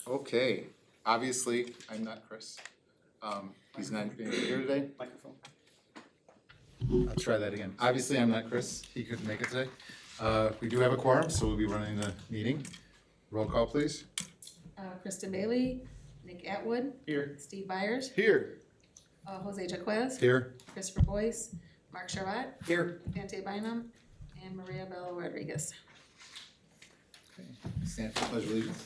Okay, obviously, I'm not Chris. He's not being here today. Microphone. I'll try that again. Obviously, I'm not Chris. He couldn't make it today. We do have a quorum, so we'll be running the meeting. Roll call, please. Kristen Bailey, Nick Atwood, Here. Steve Byers, Here. Jose Jaquez, Here. Christopher Boyce, Mark Charlotte, Here. Dante Bynum, and Maria Bella Rodriguez. Okay. Stand for pledge of allegiance.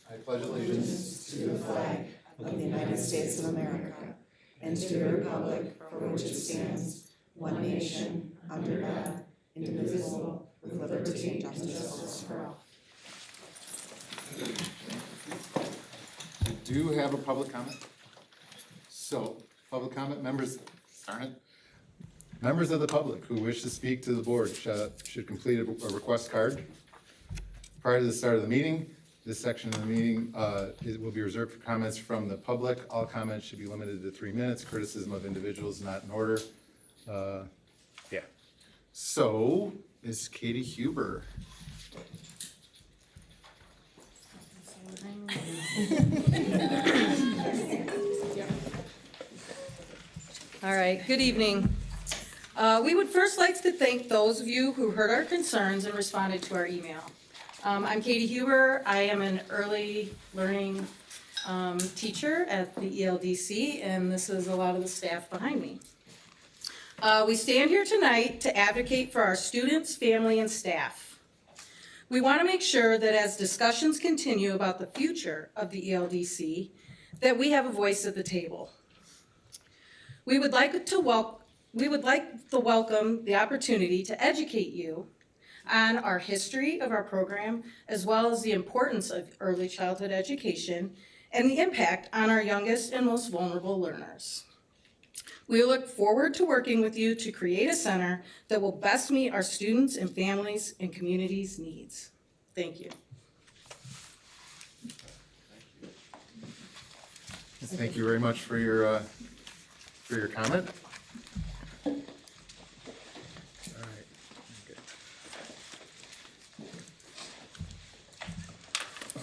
I pledge allegiance to the flag of the United States of America and to the republic for which it stands, one nation, under God, indivisible, with liberty and justice for all. We do have a public comment. So, public comment, members, darn it. Members of the public who wish to speak to the board should complete a request card. Prior to the start of the meeting, this section of the meeting will be reserved for comments from the public. All comments should be limited to 3 minutes. Criticism of individuals not in order. Yeah. So, Ms. Katie Huber. All right, good evening. We would first like to thank those of you who heard our concerns and responded to our email. I'm Katie Huber. I am an early learning teacher at the ELDC, and this is a lot of the staff behind me. We stand here tonight to advocate for our students, family, and staff. We want to make sure that as discussions continue about the future of the ELDC, that we have a voice at the table. We would like to welcome the opportunity to educate you on our history of our program, as well as the importance of early childhood education and the impact on our youngest and most vulnerable learners. We look forward to working with you to create a center that will best meet our students and families and communities' needs. Thank you. Thank you very much for your comment. All right. Okay.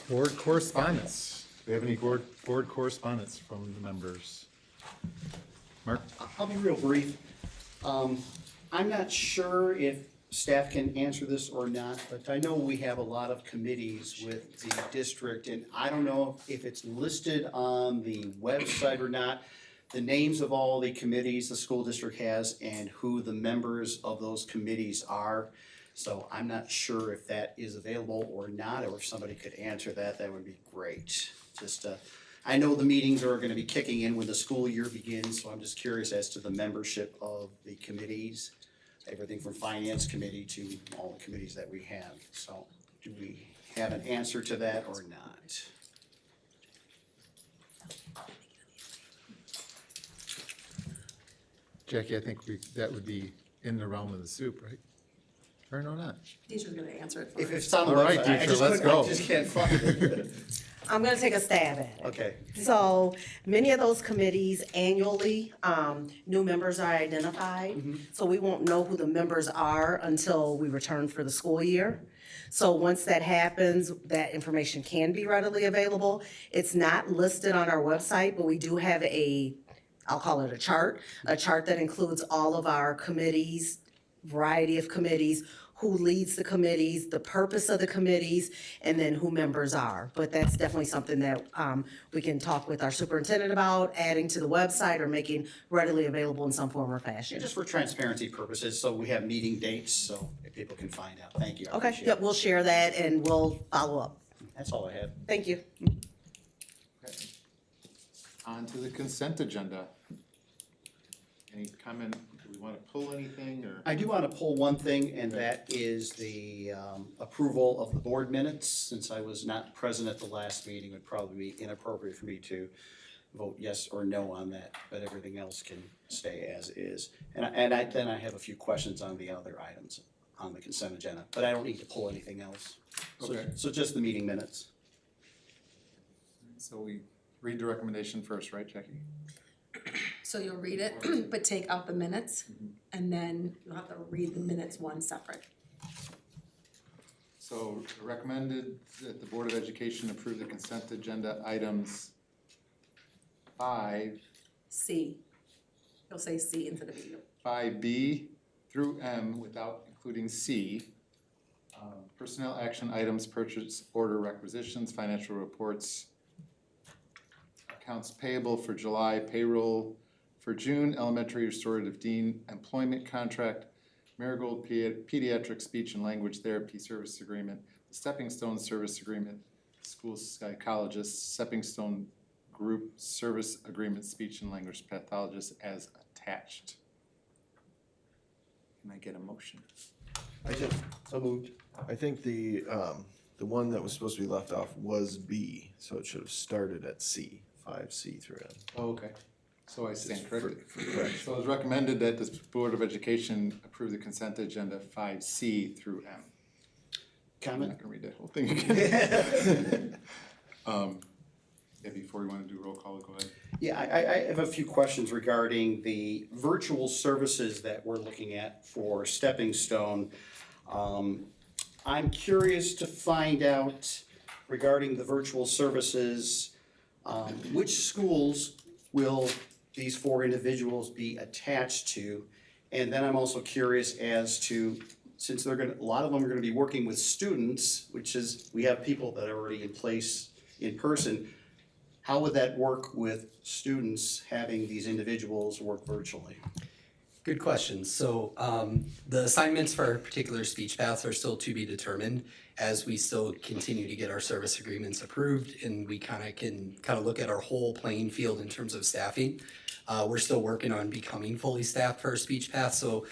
Board correspondence. Do we have any board correspondence from the members? Mark? I'll be real brief. I'm not sure if staff can answer this or not, but I know we have a lot of committees with the district, and I don't know if it's listed on the website or not, the names of all the committees the school district has and who the members of those committees are. So I'm not sure if that is available or not, or if somebody could answer that, that would be great. Just, I know the meetings are gonna be kicking in when the school year begins, so I'm just curious as to the membership of the committees, everything from finance committee to all the committees that we have. So do we have an answer to that or not? Jackie, I think that would be in the realm of the soup, right? Or no, not? Deidre's gonna answer it for If us. it's on the All right, website, I teacher, just let's couldn't- go. I just can't find it. I'm gonna take a stab at it. Okay. So many of those committees annually, new members are identified. So we won't know who the members are until we return for the school year. So once that happens, that information can be readily available. It's not listed on our website, but we do have I'll call it a chart that includes all of our committees, variety of committees, who leads the committees, the purpose of the committees, and then who members are. But that's definitely something that we can talk with our superintendent about, adding to the website or making readily available in some form or fashion. Just for transparency purposes, so we have meeting dates, so if people can find out. Thank you. I Okay, appreciate yep, it. we'll share that and we'll follow up. That's all I had. Thank you. Okay. On to the consent agenda. Any comment, do we want to pull anything, or? I do want to pull one thing, and that is the approval of the board minutes. Since I was not present at the last meeting, it would probably be inappropriate for me to vote yes or no on that, but everything else can stay as is. And then I have a few questions on the other items on the consent agenda, but I don't need to pull anything else. Okay. So just the meeting minutes. So we read the recommendation first, right, Jackie? So you'll read it, but take out the minutes, and then you'll have to read the minutes one separate. So recommended that the Board of Education approve the consent agenda items 5, C. You'll say C instead of B. 5B through M without including C. Personnel action items, purchase order requisitions, financial reports, accounts payable for July, payroll for June, elementary restorative dean employment contract, Marigold pediatric speech and language therapy service agreement, the Stepping Stone service agreement, school psychologist, Stepping Stone group service agreement, speech and language pathologist as attached. Can I get a motion? So moved. I think the one that was supposed to be left off was B, so it should have started at C, 5C through M. Oh, okay. So I stand Just corrected. for correction. So it was recommended that the Board of Education approve the consent agenda 5C through M. I'm Comment? not gonna read that whole thing again. Yeah, before we wanna do roll call, go ahead. Yeah, I have a few questions regarding the virtual services that we're looking at for Stepping Stone. I'm curious to find out regarding the virtual services, which schools will these 4 individuals be attached to? And then I'm also curious as to, since a lot of them are gonna be working with students, which is, we have people that are already in place in person, how would that work with students having these individuals work virtually? Good question. So the assignments for our particular speech paths are still to be determined as we still continue to get our service agreements approved and we can look at our whole playing field in terms of staffing. We're still working on becoming fully staffed for our speech path. So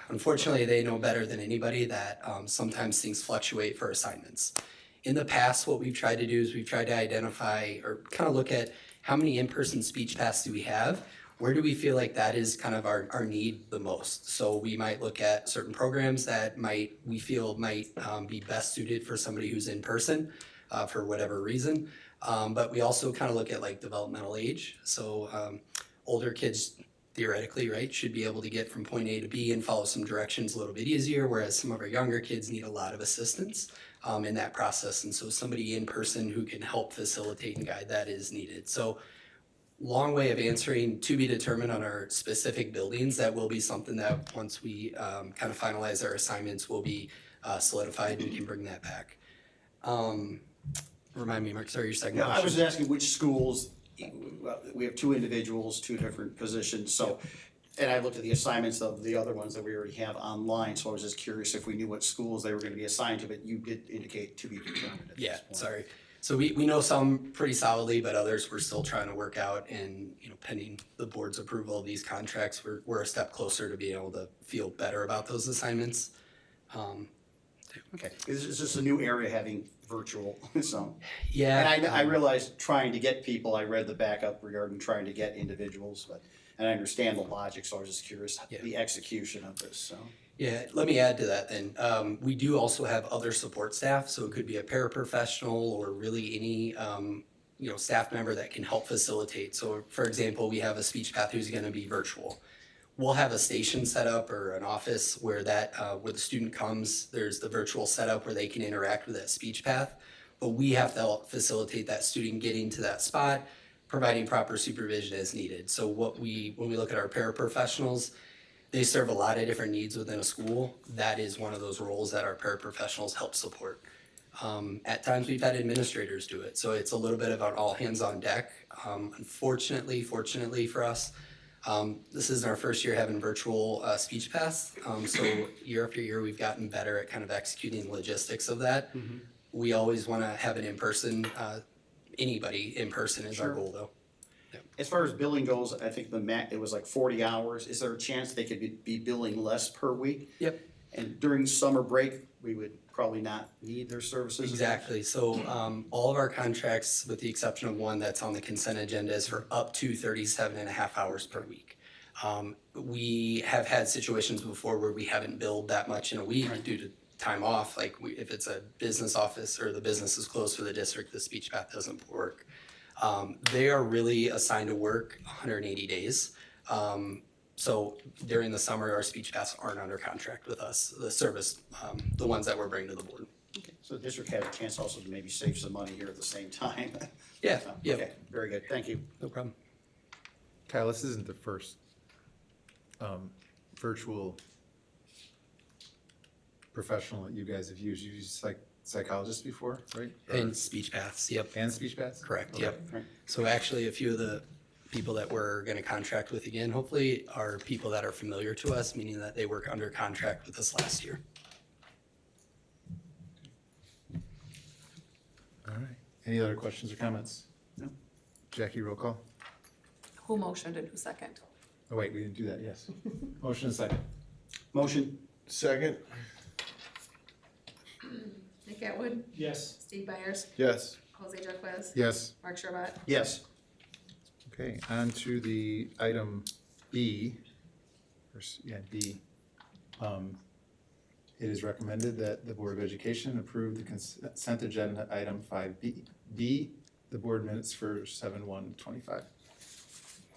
unfortunately, they know better than anybody that sometimes things fluctuate for assignments. In the past, what we've tried to do is we've tried to identify or kind of look at how many in-person speech paths do we have? Where do we feel like that is kind of our need the most? So we might look at certain programs that we feel might be best suited for somebody who's in person for whatever reason. But we also kind of look at like developmental age. So older kids theoretically, right, should be able to get from point A to B and follow some directions a little bit easier, whereas some of our younger kids need a lot of assistance in that process. And so somebody in person who can help facilitate and guide that is needed. So long way of answering, to be determined on our specific buildings. That will be something that once we kind of finalize our assignments will be solidified and we can bring that back. Remind me, Mark, sorry, your second No, question. I was asking which schools, we have 2 individuals, 2 different positions, so, and I looked at the assignments of the other ones that we already have online, so I was just curious if we knew what schools they were gonna be assigned to, but you did indicate to be determined at this Yeah, point. sorry. So we know some pretty solidly, but others we're still trying to work out and, pending the board's approval of these contracts, we're a step closer to being able to feel better about those assignments. Okay, it's just a new area having virtual, so. Yeah. And I realized trying to get people, I read the backup regarding trying to get individuals, but, and I understand the logic, so I was just curious, Yeah. the execution of this, so. Yeah, let me add to that then. We do also have other support staff, so it could be a paraprofessional or really any staff member that can help facilitate. So for example, we have a speech path who's gonna be virtual. We'll have a station set up or an office where where the student comes, there's the virtual setup where they can interact with that speech path. But we have to help facilitate that student getting to that spot, providing proper supervision as needed. So when we look at our paraprofessionals, they serve a lot of different needs within a school. That is one of those roles that our paraprofessionals help support. At times we've had administrators do it, so it's a little bit of an all hands on deck. Fortunately for us, this is our first year having virtual speech paths. So year after year, we've gotten better at kind of executing the logistics of that. We always want to have it in person. Anybody in person is our Sure. goal though. As far as billing goes, I think it was like 40 hours. Is there a chance they could be billing less per week? Yep. And during summer break, we would probably not need their services? as much? Exactly. So all of our contracts, with the exception of one that's on the consent agenda, is for up to 37 and a half hours per week. We have had situations before where we haven't billed that much in a week due to time off. Like if it's a business office or the business is closed for the district, the speech path doesn't work. They are really assigned to work 180 days. So during the summer, our speech paths aren't under contract with us, the service, the ones that we're bringing to the board. So the district had a chance also to maybe save some money here at the same time. Yeah, yeah, Okay, very good, thank you. no problem. Kyle, this isn't the first virtual professional that you guys have used. You've used psychologists before, right? And speech paths, yep, And speech paths? correct, Okay. yep. Right. So actually, a few of the people that we're gonna contract with again, hopefully, are people that are familiar to us, meaning that they work under contract with us last year. All right. Any other questions or comments? No. Jackie, roll call. Who motioned and who second? Oh, wait, we didn't do that, yes. Motion and second. Motion? Second? Nick Atwood, Yes. Steve Byers, Yes. Jose Jaquez, Yes. Mark Schirbat. Yes. Okay, on to the item B. B. It is recommended that the Board of Education approve the consent agenda item 5B. B, the board minutes for 7/1/25.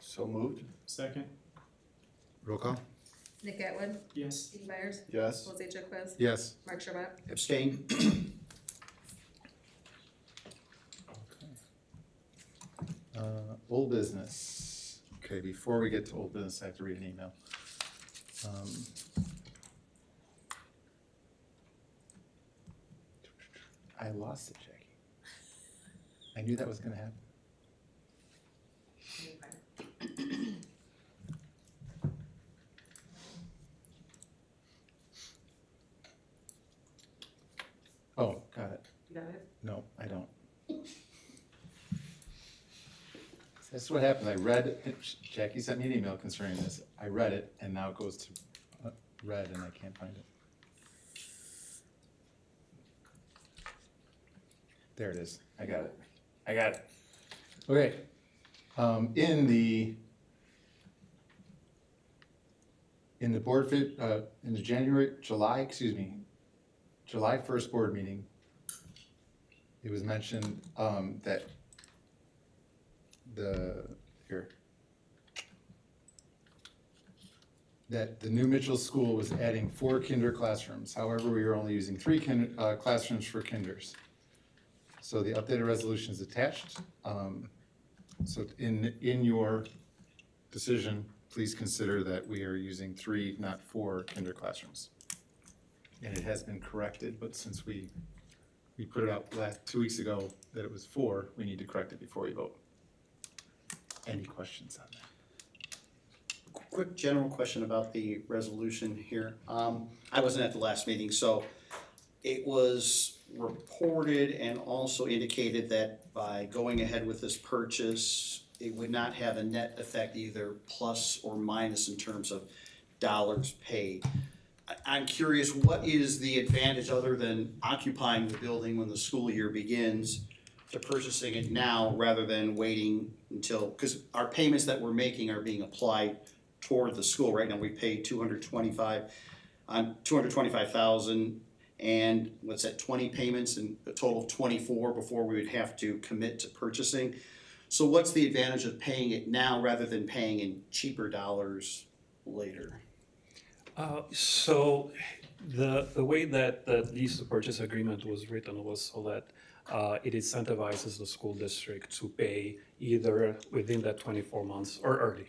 So moved? Second? Roll call? Nick Atwood, Yes. Steve Byers, Yes. Jose Jaquez, Yes. Mark Schirbat. Abstain? Old business. Okay, before we get to old business, I have to read an email. I lost it, Jackie. I knew that was gonna happen. Oh, got it. You got it? No, I don't. That's what happened. I read, Jackie sent me an email concerning this. I read it and now it goes to red and I can't find it. There it is. I got it. I got it. Okay. In the board in the July 1st board meeting, it was mentioned that that the new Mitchell School was adding 4 kinder classrooms. However, we were only using 3 classrooms for kinders. So the updated resolution is attached. So in your decision, please consider that we are using 3, not 4 kinder classrooms. And it has been corrected, but since we put it out 2 weeks ago that it was 4, we need to correct it before we vote. Any questions on that? Quick general question about the resolution here. I wasn't at the last meeting, so it was reported and also indicated that by going ahead with this purchase, it would not have a net effect either plus or minus in terms of dollars paid. I'm curious, what is the advantage other than occupying the building when the school year begins to purchasing it now rather than waiting until, because our payments that we're making are being applied toward the school. Right now, we pay $225,000 and what's that, 20 payments and a total of 24 before we would have to commit to purchasing. So what's the advantage of paying it now rather than paying in cheaper dollars later? So the way that the lease to purchase agreement was written was so that it incentivizes the school district to pay either within that 24 months or early.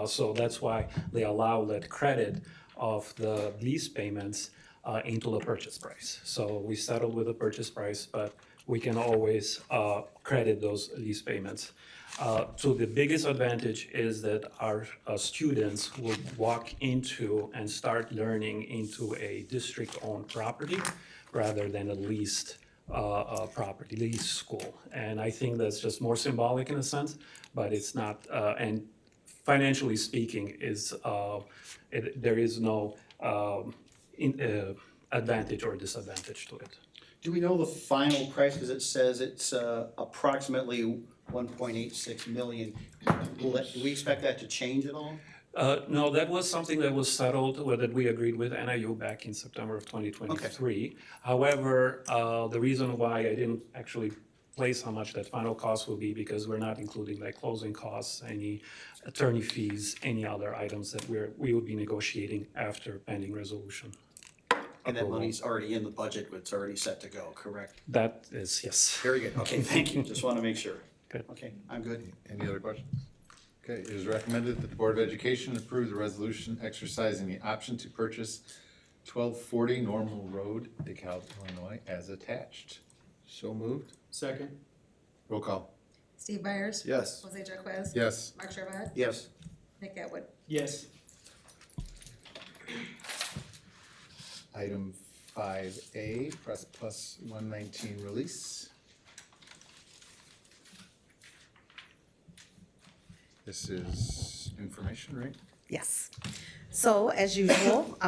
So that's why they allow that credit of the lease payments into the purchase price. So we settled with the purchase price, but we can always credit those lease payments. So the biggest advantage is that our students will walk into and start learning into a district-owned property rather than a leased property, leased school. And I think that's just more symbolic in a sense, but it's not, and financially speaking, there is no advantage or disadvantage to it. Do we know the final price, because it says it's approximately 1.86 million? Do we expect that to change at all? No, that was something that was settled, that we agreed with NIU back in September of 2023. However, the reason why I didn't actually place how much that final cost will be, because we're not including like closing costs, any attorney fees, any other items that we would be negotiating after pending resolution. And that approval. money's already in the budget, it's already set to go, correct? That is, yes. Very good, okay, thank you, just want to make sure. Good. Okay, I'm good. Any other questions? Okay, it is recommended that the Board of Education approve the resolution exercising the option to purchase 1240 Normal Road, DeKalb, Illinois, as attached. So moved? Second. Roll call. Steve Byers. Yes. Jose Jaquez. Yes. Mark Servat. Yes. Nick Atwood. Yes. Item 5A, Press Plus 119 release. This is information, right? Yes. So as usual,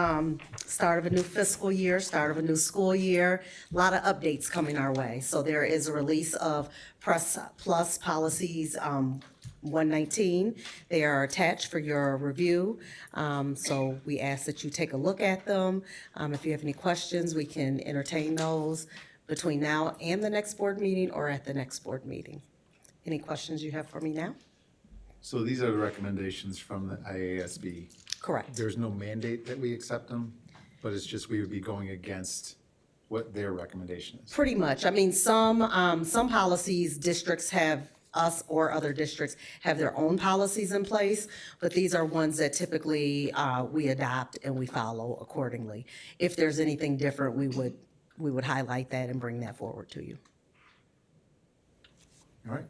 start of a new fiscal year, start of a new school year, a lot of updates coming our way. So there is a release of Press Plus policies 119. They are attached for your review. So we ask that you take a look at them. If you have any questions, we can entertain those between now and the next board meeting or at the next board meeting. Any questions you have for me now? So these are the recommendations from the IASB. Correct. There's no mandate that we accept them, but it's just we would be going against what their recommendation is. Pretty much. I mean, some policies, districts have, us or other districts have their own policies in place, but these are ones that typically we adopt and we follow accordingly. If there's anything different, we would highlight that and bring that forward to you. All right.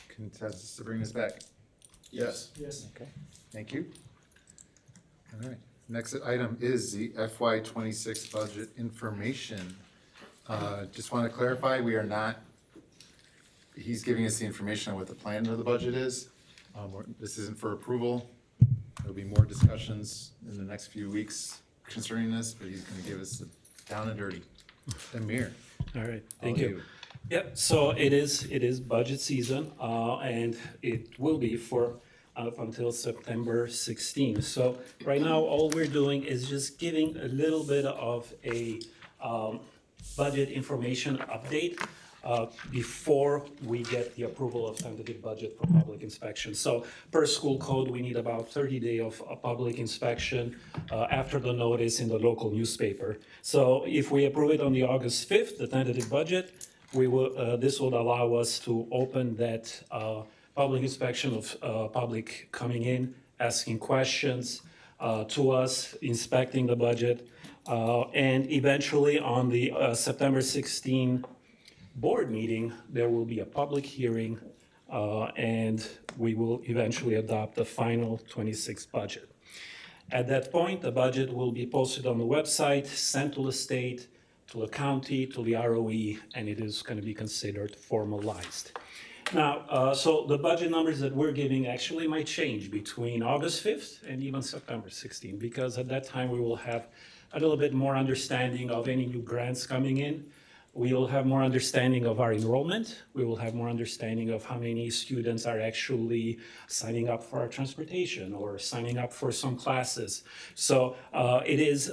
Consensus to bring this back. Yes. Yes. Okay, thank you. All right, next item is the FY '26 budget information. Just want to clarify, we are not, he's giving us the information on what the plan of the budget is. This isn't for approval. There'll be more discussions in the next few weeks concerning this, but he's going to give us the down and dirty. Amir. All right, thank all you. Yep, so it is budget season, and it will be for up until September 16. So right now, all we're doing is just giving a little bit of a budget information update before we get the approval of tentative budget for public inspection. So per school code, we need about 30 days of a public inspection after the notice in the local newspaper. So if we approve it on the August 5th, the tentative budget, we will, this will allow us to open that public inspection of public coming in, asking questions to us, inspecting the budget. And eventually on the September 16 board meeting, there will be a public hearing and we will eventually adopt the final 26 budget. At that point, the budget will be posted on the website, sent to the state, to the county, to the ROE, and it is going to be considered formalized. Now, so the budget numbers that we're giving actually might change between August 5th and even September 16th, because at that time we will have a little bit more understanding of any new grants coming in. We will have more understanding of our enrollment. We will have more understanding of how many students are actually signing up for our transportation or signing up for some classes. So it is,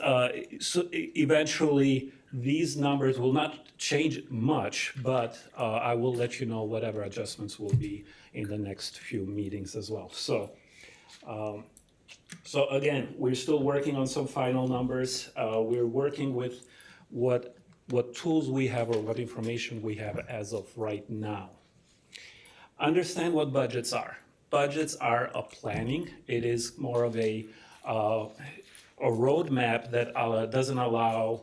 so eventually these numbers will not change much, but I will let you know whatever adjustments will be in the next few meetings as well. So, so again, we're still working on some final numbers. We're working with what tools we have or what information we have as of right now. Understand what budgets are. Budgets are a planning. It is more of a roadmap that doesn't allow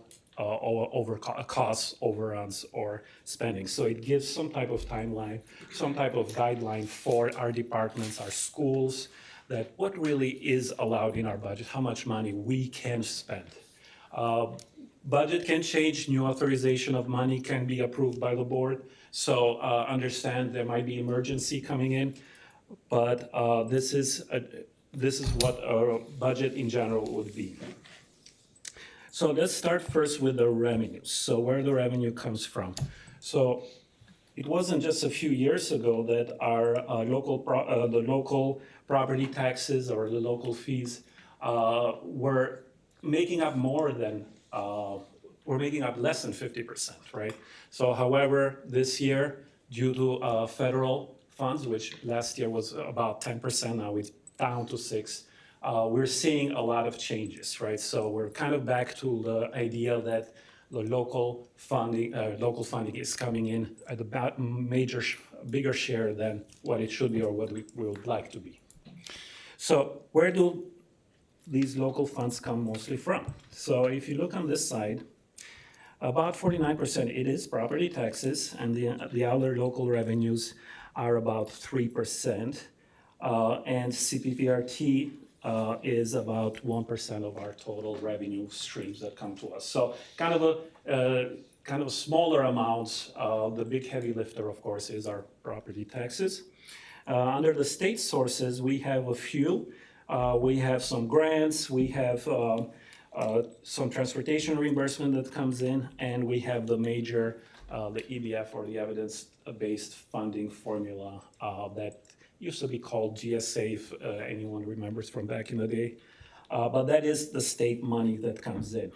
costs, overruns, or spending. So it gives some type of timeline, some type of guideline for our departments, our schools, that what really is allowed in our budget, how much money we can spend. Budget can change, new authorization of money can be approved by the board. So understand there might be emergency coming in, but this is what our budget in general would be. So let's start first with the revenues. So where the revenue comes from. So it wasn't just a few years ago that our the local property taxes or the local fees were making up more than we're making up less than 50%, right? So however, this year, due to federal funds, which last year was about 10%, now it's down to 6%, we're seeing a lot of changes, right? So we're kind of back to the idea that the local funding is coming in at about bigger share than what it should be or what we would like to be. So where do these local funds come mostly from? So if you look on this side, about 49% it is property taxes, and the other local revenues are about 3%. And CPPRT is about 1% of our total revenue streams that come to us. So kind of a smaller amounts. The big heavy lifter, of course, is our property taxes. Under the state sources, we have a few. We have some grants, we have some transportation reimbursement that comes in, and we have the major, the EBF, or the evidence-based funding formula that used to be called GSA, if anyone remembers from back in the day. But that is the state money that comes in.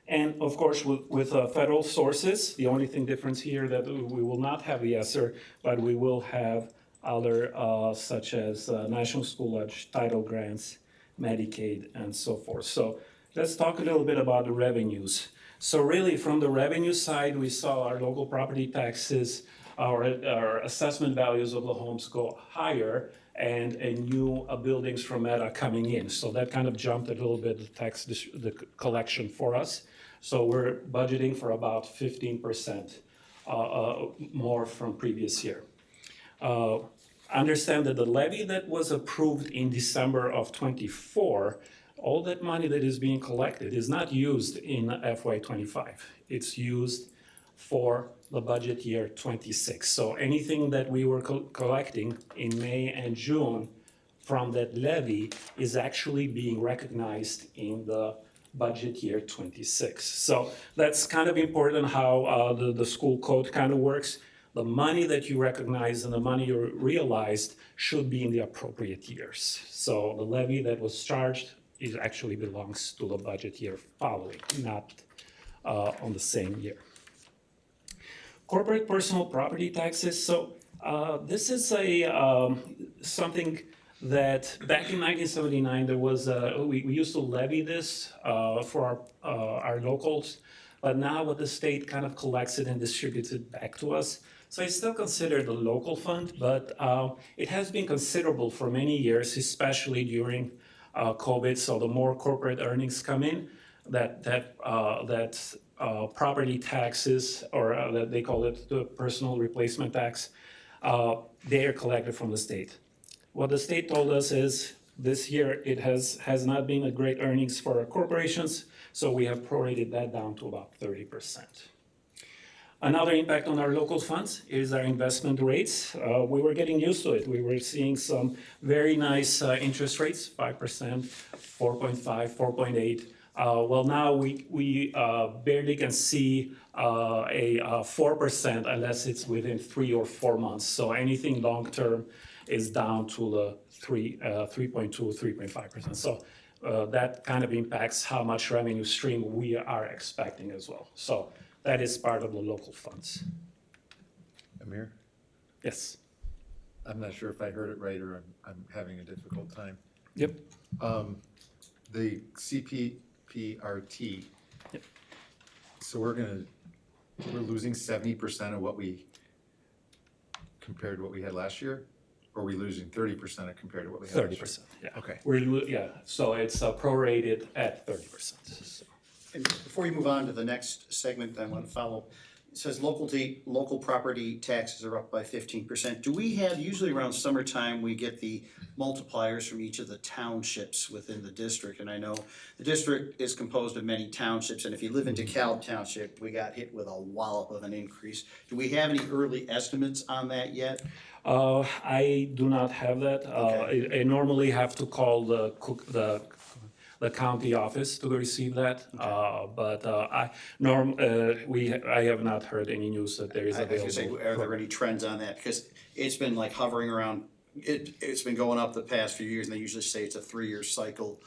And of course, with federal sources, the only thing difference here that we will not have the ESSER, but we will have other such as National School Lunch, title grants, Medicaid, and so forth. So let's talk a little bit about the revenues. So really, from the revenue side, we saw our local property taxes, our assessment values of the homes go higher, and new buildings from Meta coming in. So that kind of jumped a little bit the collection for us. So we're budgeting for about 15% more from previous year. Understand that the levy that was approved in December of '24, all that money that is being collected is not used in FY25. It's used for the budget year '26. So anything that we were collecting in May and June from that levy is actually being recognized in the budget year '26. So that's kind of important how the school code kind of works. The money that you recognize and the money you realized should be in the appropriate years. So the levy that was charged actually belongs to the budget year following, not on the same year. Corporate personal property taxes. So this is something that back in 1979 there was we used to levy this for our locals, but now what the state kind of collects it and distributes it back to us. So it's still considered a local fund, but it has been considerable for many years, especially during COVID. So the more corporate earnings come in, that property taxes, or that they call it the personal replacement tax, they are collected from the state. What the state told us is this year it has not been a great earnings for our corporations, so we have prorated that down to about 30%. Another impact on our local funds is our investment rates. We were getting used to it. We were seeing some very nice interest rates, 5%, 4.5, 4.8. Well, now we barely can see a 4% unless it's within 3 or 4 months. So anything long-term is down to the 3.2, 3.5%. So that kind of impacts how much revenue stream we are expecting as well. So that is part of the local funds. Amir, Yes. I'm not sure if I heard it right or I'm having a difficult time. Yep. The CPPRT. Yep. So we're losing 70% of what we, compared to what we had last year? Or are we losing 30% compared to what we had last year? 30%, yeah. Okay. So it's prorated at 30%. So. And before you move on to the next segment, I want to follow. It says local property taxes are up by 15%. Do we have, usually around summertime, we get the multipliers from each of the townships within the district? And I know the district is composed of many townships, and if you live in DeKalb Township, we got hit with a wallop of an increase. Do we have any early estimates on that yet? I do not have that. Okay. I normally have to call the county office to receive that. But I have not heard any news that there is I was available. gonna say, are there any trends on that? Because it's been like hovering around, it's been going up the past few years, and they usually say it's a 3-year cycle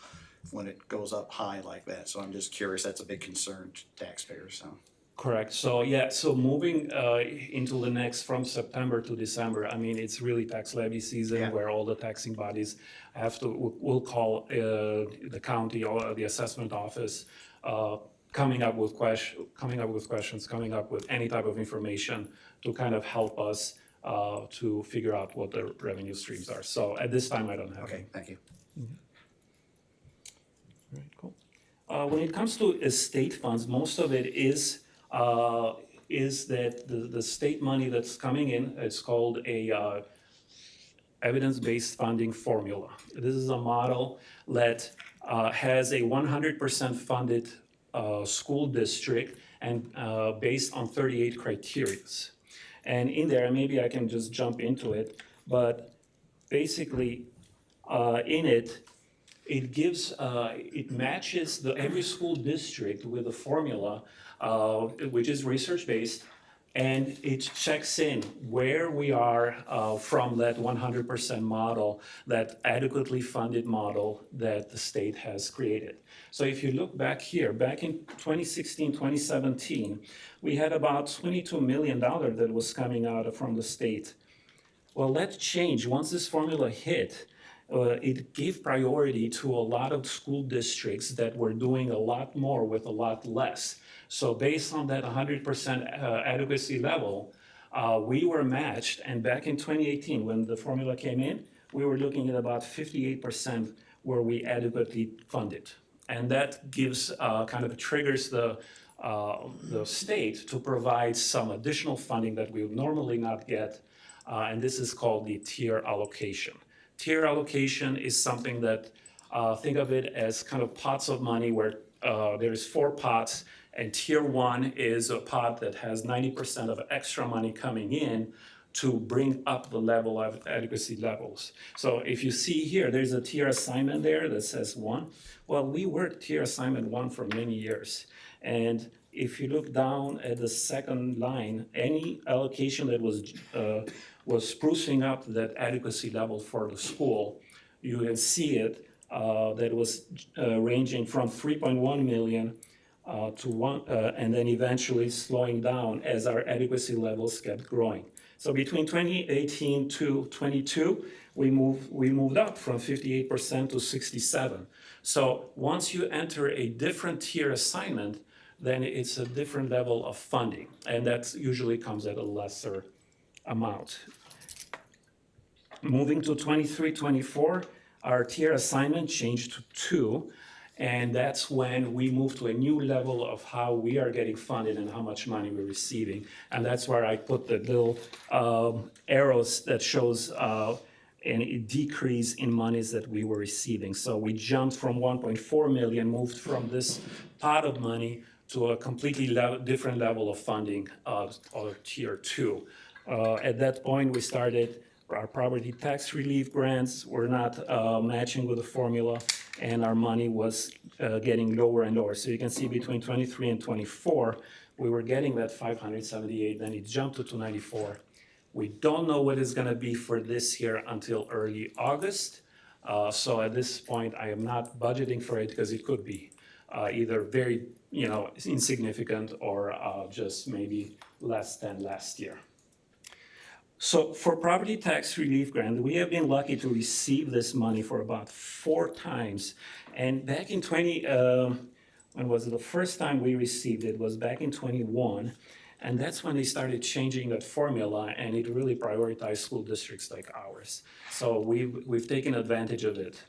when it goes up high like that. So I'm just curious, that's a big concern to taxpayers, so. Correct. So, yeah, so moving into the next, from September to December, I mean, it's really tax levy season Yeah. where all the taxing bodies have to, will call the county or the assessment office, coming up with questions, coming up with any type of information to kind of help us to figure out what the revenue streams are. So at this time, I don't have any. Okay, thank you. Right, cool. When it comes to state funds, most of it is that the state money that's coming in, it's called a evidence-based funding formula. This is a model that has a 100% funded school district and based on 38 criterias. And in there, maybe I can just jump into it, but basically in it, it gives, it matches every school district with a formula, which is research-based, and it checks in where we are from that 100% model, that adequately funded model that the state has created. So if you look back here, back in 2016, 2017, we had about $22 million that was coming out from the state. Well, that changed. Once this formula hit, it gave priority to a lot of school districts that were doing a lot more with a lot less. So based on that 100% adequacy level, we were matched. And back in 2018, when the formula came in, we were looking at about 58% where we adequately funded. And that gives, kind of triggers the state to provide some additional funding that we would normally not get. And this is called the tier allocation. Tier allocation is something that, think of it as kind of pots of money where there's 4 pots, and tier 1 is a pot that has 90% of extra money coming in to bring up the level of adequacy levels. So if you see here, there's a tier assignment there that says 1. Well, we were tier assignment 1 for many years. And if you look down at the second line, any allocation that was sprucing up that adequacy level for the school, you can see it, that was ranging from 3.1 million to 1, and then eventually slowing down as our adequacy levels kept growing. So between 2018 to 22, we moved up from 58% to 67%. So once you enter a different tier assignment, then it's a different level of funding, and that usually comes at a lesser amount. Moving to 23, 24, our tier assignment changed to 2, and that's when we moved to a new level of how we are getting funded and how much money we're receiving. And that's where I put the little arrows that shows a decrease in monies that we were receiving. So we jumped from 1.4 million, moved from this pot of money to a completely different level of funding, or tier 2. At that point, we started our property tax relief grants were not matching with the formula, and our money was getting lower and lower. So you can see between 23 and 24, we were getting that 578, then it jumped to 294. We don't know what it's gonna be for this year until early August. So at this point, I am not budgeting for it because it could be either very, insignificant or just maybe less than last year. So for property tax relief grant, we have been lucky to receive this money for about 4 times. And back in when was it the first time we received it was back in 21. And that's when they started changing that formula, and it really prioritized school districts like ours. So we've taken advantage of it.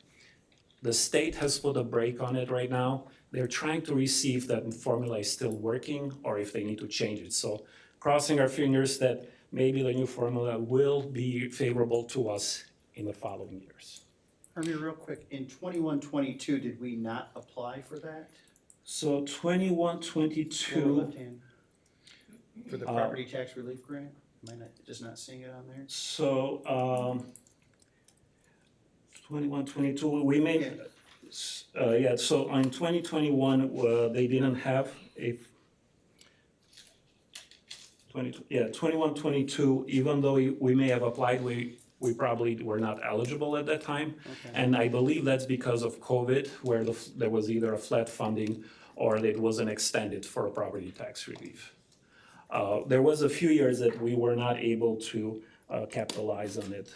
The state has put a brake on it right now. They're trying to receive that formula is still working or if they need to change it. So crossing our fingers that maybe the new formula will be favorable to us in the following years. Hermie, real quick, in 21, 22, did we not apply for that? So 21, Lower 22, left hand. For the property tax relief grant? Am I just not seeing it on there? so 21, 22, we made, so on 2021, they didn't have a 21, 22, even though we may have applied, we probably were not eligible at that time. Okay. And I believe that's because of COVID, where there was either a flat funding or it wasn't extended for a property tax relief. There was a few years that we were not able to capitalize on it,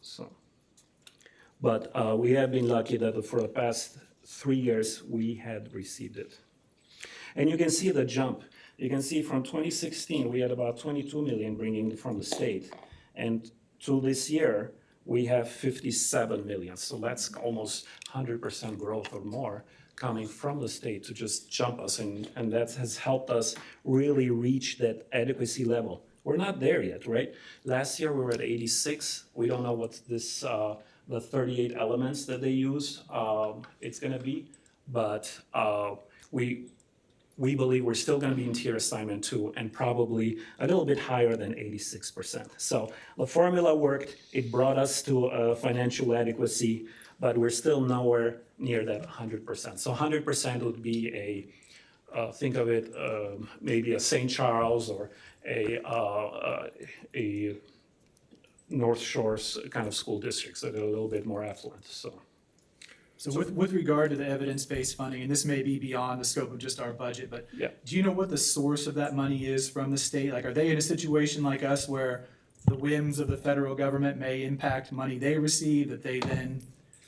so. But we have been lucky that for the past 3 years, we had received it. And you can see the jump. You can see from 2016, we had about 22 million bringing from the state. And to this year, we have 57 million. So that's almost 100% growth or more coming from the state to just jump us. And that has helped us really reach that adequacy level. We're not there yet, right? Last year, we were at 86. We don't know what this, the 38 elements that they use, it's gonna be. But we believe we're still gonna be in tier assignment 2 and probably a little bit higher than 86%. So the formula worked, it brought us to financial adequacy, but we're still nowhere near that 100%. So 100% would be think of it, maybe a St. Charles or a North Shores kind of school districts that are a little bit more affluent, so. So with regard to the evidence-based funding, and this may be beyond the scope of just our budget, but Yeah. do you know what the source of that money is from the state? Like, are they in a situation like us where the whims of the federal government may impact money they receive that they then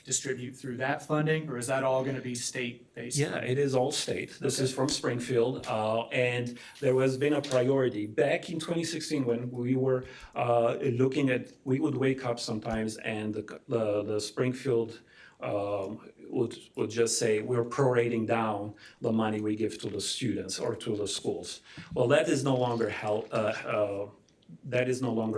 distribute through that funding, or is that all gonna be state-based? Yeah, it is all state. This is from Springfield, and there has been a priority. Back in 2016, when we were looking at, we would wake up sometimes and the Springfield would just say, we're prorating down the money we give to the students or to the schools. Well, that is no longer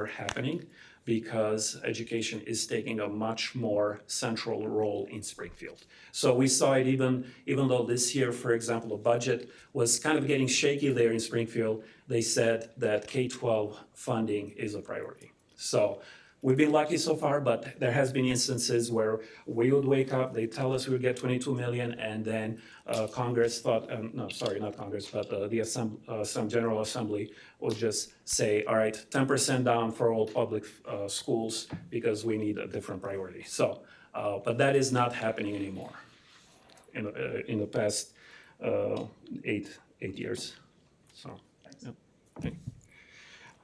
happening because education is taking a much more central role in Springfield. So we saw it even though this year, for example, the budget was kind of getting shaky there in Springfield, they said that K-12 funding is a priority. So we've been lucky so far, but there has been instances where we would wake up, they tell us we would get 22 million, and then Congress thought, no, sorry, not Congress, but some General Assembly would just say, all right, 10% down for all public schools because we need a different priority. So, but that is not happening anymore in the past 8 years. So, yeah. Okay.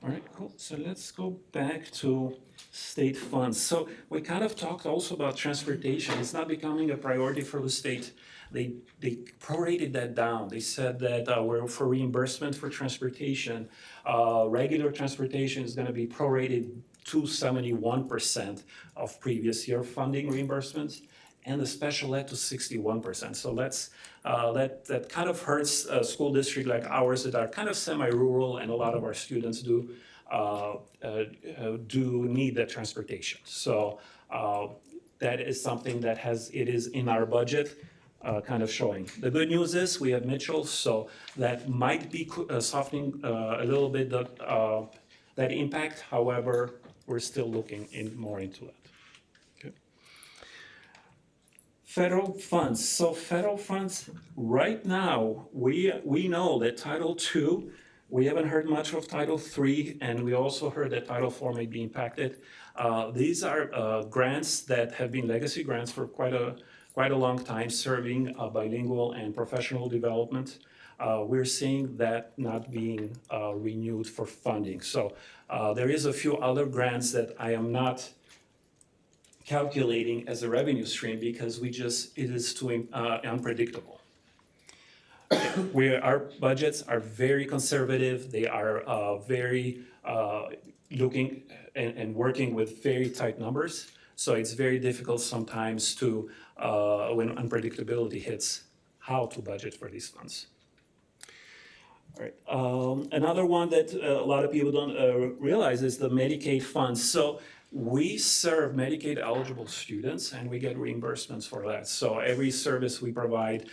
All right, cool. So let's go back to state funds. So we kind of talked also about transportation. It's not becoming a priority for the state. They prorated that down. They said that we're for reimbursement for transportation. Regular transportation is going to be prorated to 71% of previous year funding reimbursements, and the special ed to 61%. So that kind of hurts a school district like ours that are kind of semi-rural, and a lot of our students do need that transportation. So that is something that it is in our budget, kind of showing. The good news is we have Mitchell, so that might be softening a little bit that impact. However, we're still looking more into it. Federal funds. So federal funds, right now, we know that Title II, we haven't heard much of Title III, and we also heard that Title IV may be impacted. These are grants that have been legacy grants for quite a long time, serving bilingual and professional development. We're seeing that not being renewed for funding. So there is a few other grants that I am not calculating as a revenue stream because it is too unpredictable. Our budgets are very conservative. They are very looking and working with very tight numbers. So it's very difficult sometimes to, when unpredictability hits, how to budget for these funds. All right. Another one that a lot of people don't realize is the Medicaid funds. So we serve Medicaid eligible students and we get reimbursements for that. So every service we provide,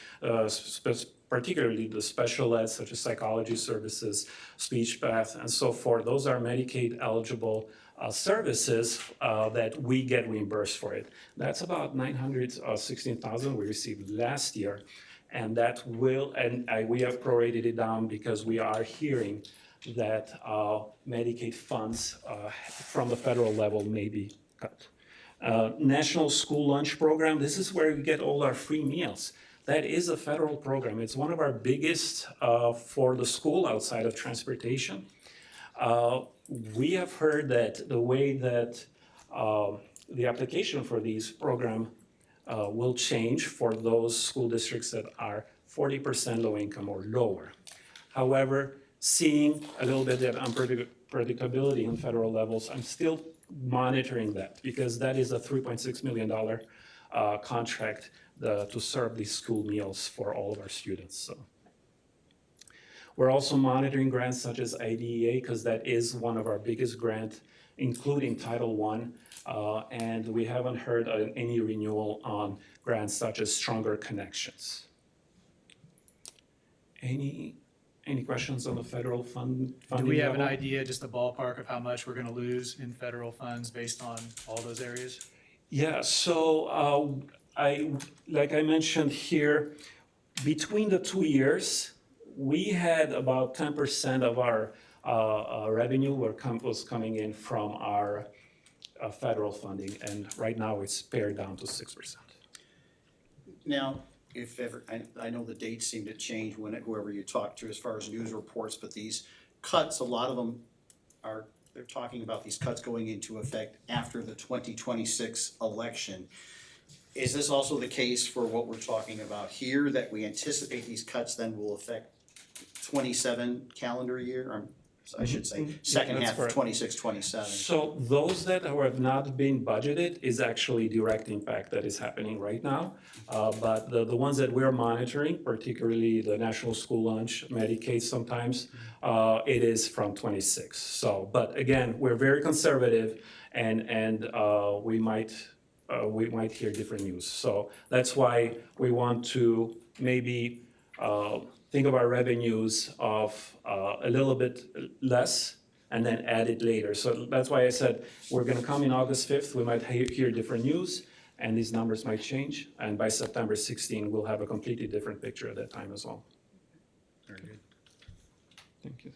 particularly the special ed such as psychology services, speech path, and so forth, those are Medicaid eligible services that we get reimbursed for it. That's about $916,000 we received last year. And that we have prorated it down because we are hearing that Medicaid funds from the federal level may be cut. National School Lunch Program, this is where we get all our free meals. That is a federal program. It's one of our biggest for the school outside of transportation. We have heard that the way that the application for these program will change for those school districts that are 40% low income or lower. However, seeing a little bit of unpredictability in federal levels, I'm still monitoring that because that is a $3.6 million contract to serve these school meals for all of our students. So we're also monitoring grants such as IDEA because that is one of our biggest grants, including Title I, and we haven't heard any renewal on grants such as Stronger Connections. Any questions on the federal funding Do we have an level? idea, just a ballpark of how much we're gonna lose in federal funds based on all those areas? Yeah, so like I mentioned here, between the 2 years, we had about 10% of our revenue was coming in from our federal funding, and right now it's pared down to 6%. Now, if ever, I know the dates seem to change when whoever you talk to as far as news reports, but these cuts, a lot of them are, they're talking about these cuts going into effect after the 2026 election. Is this also the case for what we're talking about here, that we anticipate these cuts then will affect 27 calendar year, or I should say, second that's half of correct. 26, 27? So those that have not been budgeted is actually direct impact that is happening right now. But the ones that we're monitoring, particularly the National School Lunch, Medicaid sometimes, it is from 26. So, but again, we're very conservative and we might hear different news. So that's why we want to maybe think of our revenues of a little bit less and then add it later. So that's why I said we're gonna come in August 5th, we might hear different news and these numbers might change. And by September 16, we'll have a completely different picture at that time as well. Very good. Thank you.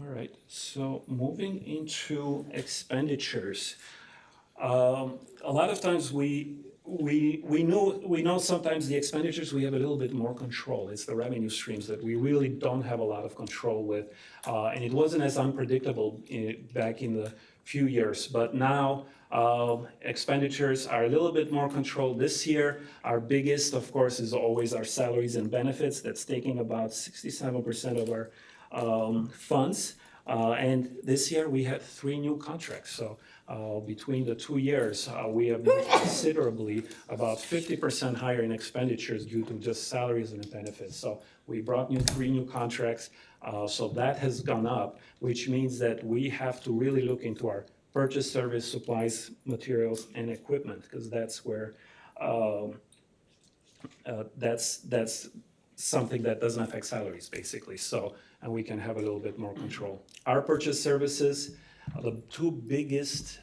All right, so moving into expenditures. A lot of times we know sometimes the expenditures we have a little bit more control. It's the revenue streams that we really don't have a lot of control with. And it wasn't as unpredictable back in the few years, but now expenditures are a little bit more controlled this year. Our biggest, of course, is always our salaries and benefits. That's taking about 67% of our funds. And this year we had 3 new contracts. So between the 2 years, we have moved considerably, about 50% higher in expenditures due to just salaries and benefits. So we brought 3 new contracts. So that has gone up, which means that we have to really look into our purchase service, supplies, materials, and equipment, because that's where that's something that doesn't affect salaries, basically. So, and we can have a little bit more control. Our purchase services, the 2 biggest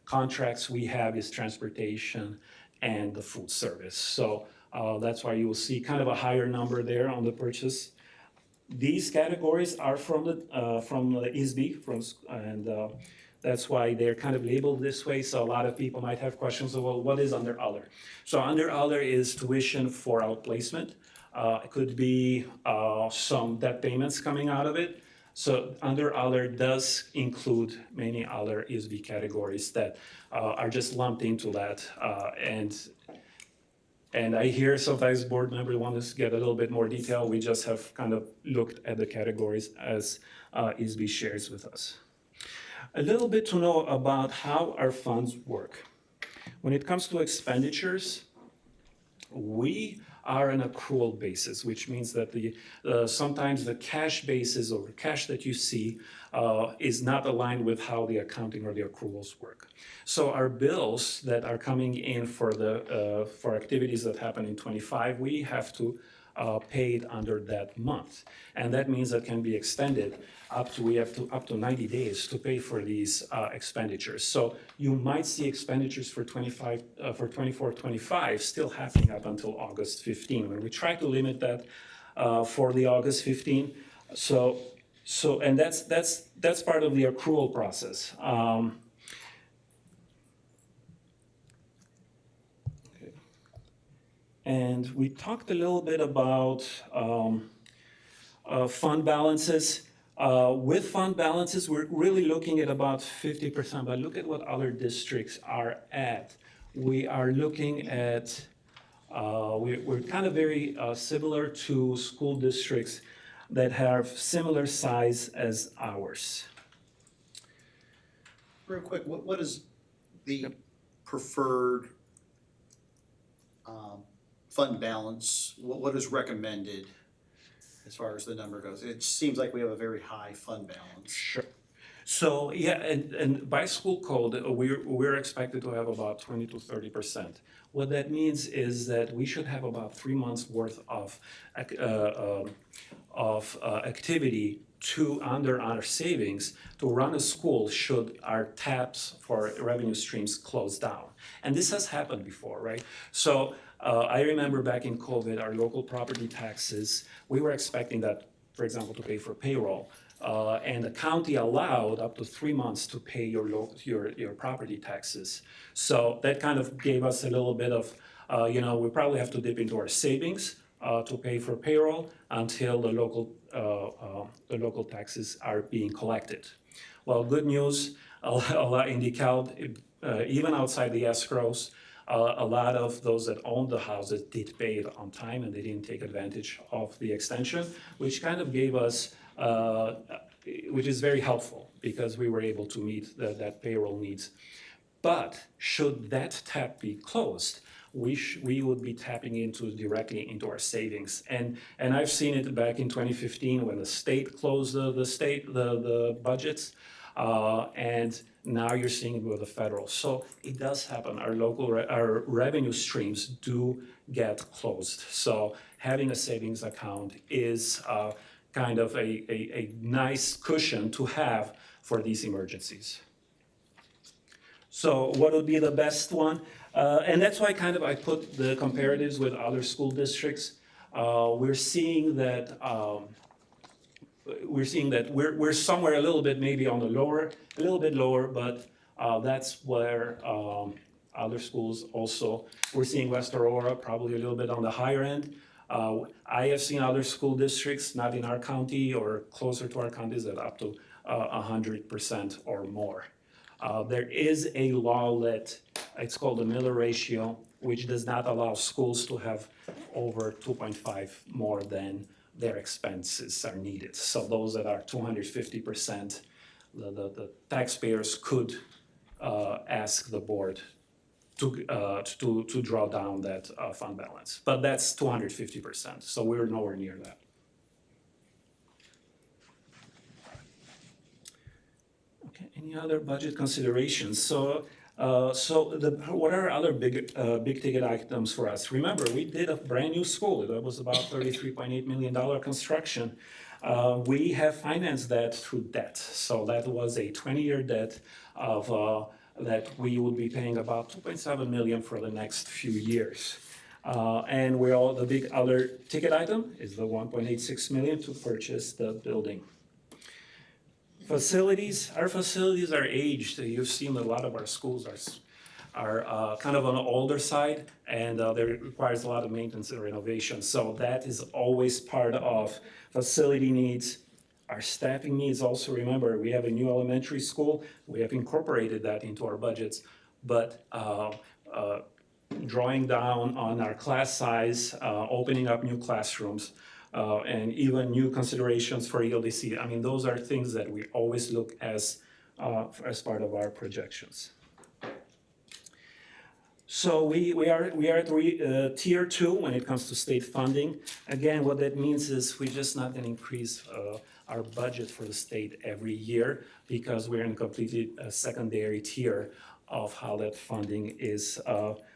contracts we have is transportation and the food service. So that's why you will see kind of a higher number there on the purchase. These categories are from the ISB, and that's why they're kind of labeled this way. So a lot of people might have questions of, well, what is under other? So under other is tuition for outplacement. It could be some debt payments coming out of it. So under other does include many other ISB categories that are just lumped into that. And I hear sometimes board members want to get a little bit more detail. We just have kind of looked at the categories as ISB shares with us. A little bit to know about how our funds work. When it comes to expenditures, we are an accrual basis, which means that sometimes the cash basis or the cash that you see is not aligned with how the accounting or the accruals work. So our bills that are coming in for activities that happen in 25, we have to pay it under that month, and that means that can be extended up to 90 days to pay for these expenditures. So you might see expenditures for 24-25 still happening up until August 15, when we try to limit that for the August 15. And that's part of the accrual process. and we talked a little bit about fund balances. With fund balances, we're really looking at about 50%, but look at what other districts are at. We are looking at, we're kind of very similar to school districts that have similar size as ours. Real quick, what is the preferred fund balance? What is recommended as far as the number goes? It seems like we have a very high fund balance. Sure. So, yeah, and by school code, we're expected to have about 20 to 30%. What that means is that we should have about 3 months worth of activity under our savings to run a school should our taps for revenue streams close down. And this has happened before, right? So I remember back in COVID, our local property taxes, we were expecting that, for example, to pay for payroll. And the county allowed up to 3 months to pay your property taxes. So that kind of gave us a little bit of, we probably have to dip into our savings to pay for payroll until the local taxes are being collected. Well, good news, a lot in DeKalb, even outside the escrows, a lot of those that owned the houses did pay it on time and they didn't take advantage of the extension, which kind of gave us, which is very helpful because we were able to meet that payroll needs. But should that tap be closed, we would be tapping directly into our savings. And I've seen it back in 2015 when the state closed the budgets, and now you're seeing it with the federal. So it does happen. Our revenue streams do get closed. So having a savings account is kind of a nice cushion to have for these emergencies. So what would be the best one? And that's why I put the comparatives with other school districts. We're seeing that we're somewhere a little bit maybe on the a little bit lower, but that's where other schools also, we're seeing West Aurora probably a little bit on the higher end. I have seen other school districts, not in our county or closer to our counties, that up to 100% or more. There is a law that, it's called the Miller ratio, which does not allow schools to have over 2.5 more than their expenses are needed. So those that are 250%, the taxpayers could ask the board to draw down that fund balance. But that's 250%, so we're nowhere near that. Okay, any other budget considerations? So what are other big ticket items for us? Remember, we did a brand new school. That was about $33.8 million construction. We have financed that through debt. So that was a 20-year debt of that we would be paying about $2.7 million for the next few years. And the big other ticket item is the $1.86 million to purchase the building. Facilities, our facilities are aged. You've seen a lot of our schools are kind of on the older side, and it requires a lot of maintenance and renovation. So that is always part of facility needs. Our staffing needs also, remember, we have a new elementary school. We have incorporated that into our budgets, but drawing down on our class size, opening up new classrooms, and even new considerations for ELDC. I mean, those are things that we always look as part of our projections. So we are at tier 2 when it comes to state funding. Again, what that means is we're just not going to increase our budget for the state every year because we're in a completely secondary tier of how that funding is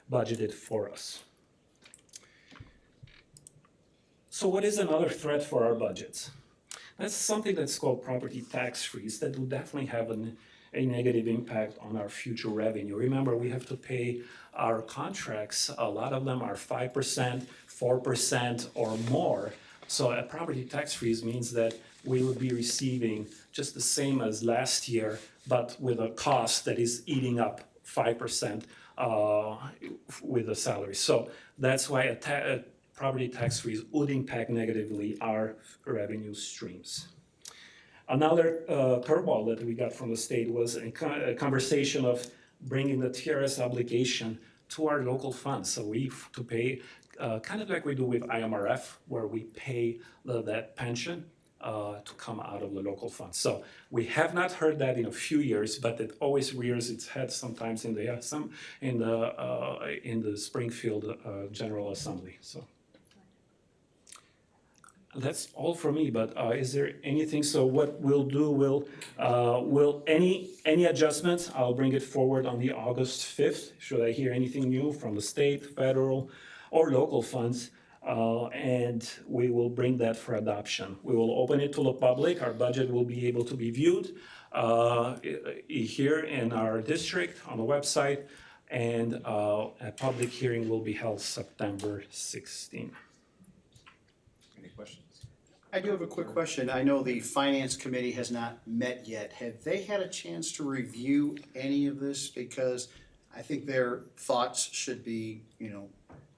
budgeted for us. So what is another threat for our budgets? That's something that's called property tax freeze that will definitely have a negative impact on our future revenue. Remember, we have to pay our contracts. A lot of them are 5%, 4% or more. So a property tax freeze means that we would be receiving just the same as last year, but with a cost that is eating up 5% with the salary. So that's why property tax freeze would impact negatively our revenue streams. Another curveball that we got from the state was a conversation of bringing the TRS obligation to our local funds. So we have to pay, kind of like we do with IMRF, where we pay that pension to come out of the local funds. So we have not heard that in a few years, but it always rears its head sometimes in the Springfield General Assembly. So that's all for me. But is there anything? So what we'll do, will any adjustments? I'll bring it forward on the August 5th. Should I hear anything new from the state, federal, or local funds? And we will bring that for adoption. We will open it to the public. Our budget will be able to be viewed here in our district on the website, and a public hearing will be held September 16. Any questions? I do have a quick question. I know the finance committee has not met yet. Have they had a chance to review any of this? Because I think their thoughts should be,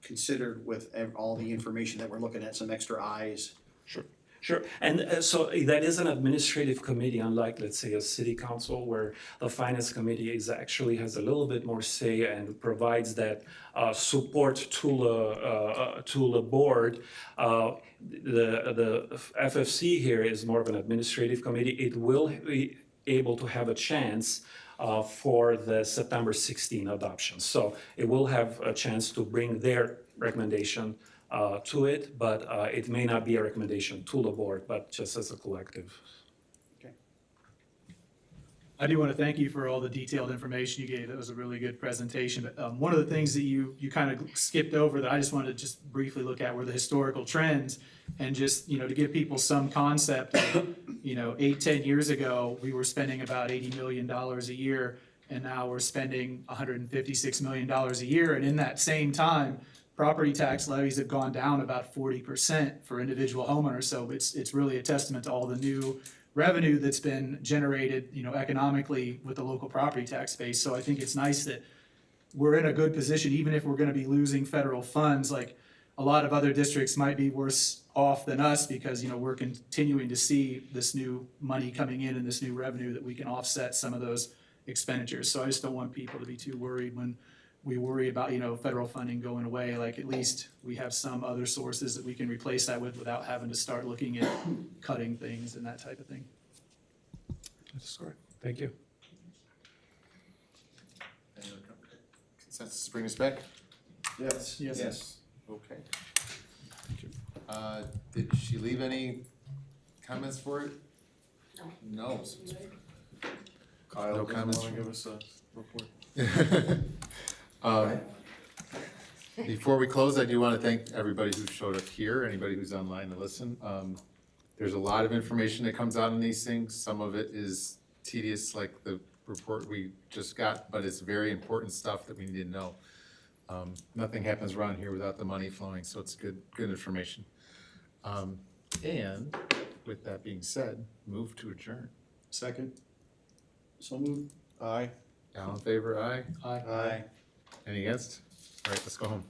considered with all the information that we're looking at, some extra eyes. Sure. And so that is an administrative committee, unlike, let's say, a city council, where the finance committee actually has a little bit more say and provides that support to the board. The FFC here is more of an administrative committee. It will be able to have a chance for the September 16 adoption. So it will have a chance to bring their recommendation to it, but it may not be a recommendation to the board, but just as a collective. I do want to thank you for all the detailed information you gave. That was a really good presentation. But one of the things that you kind of skipped over that I just wanted to just briefly look at were the historical trends, and just, to give people some concept of, 8-10 years ago, we were spending about $80 million a year, and now we're spending $156 million a year. And in that same time, property tax levies have gone down about 40% for individual homeowners. So it's really a testament to all the new revenue that's been generated, economically with the local property tax base. So I think it's nice that we're in a good position, even if we're going to be losing federal funds. Like, a lot of other districts might be worse off than us because, we're continuing to see this new money coming in and this new revenue that we can offset some of those expenditures. So I just don't want people to be too worried when we worry about, federal funding going away. Like, at least we have some other sources that we can replace that with without having to start looking at cutting things and that type of thing. That's correct. Thank you. Any other consensus to bring us back? Yes. Yes. Okay. Did she leave any comments for it? No. Kyle, No do you comments wanna from- give us a report? Before we close, I do want to thank everybody who showed up here, anybody who's online to listen. There's a lot of information that comes out on these things. Some of it is tedious, like the report we just got, but it's very important stuff that we need to know. Nothing happens around here without the money flowing, so it's good information. And with that being said, move to adjourn. Second. So moved. Aye. All in favor, aye? Aye. Any against? All right, let's go home.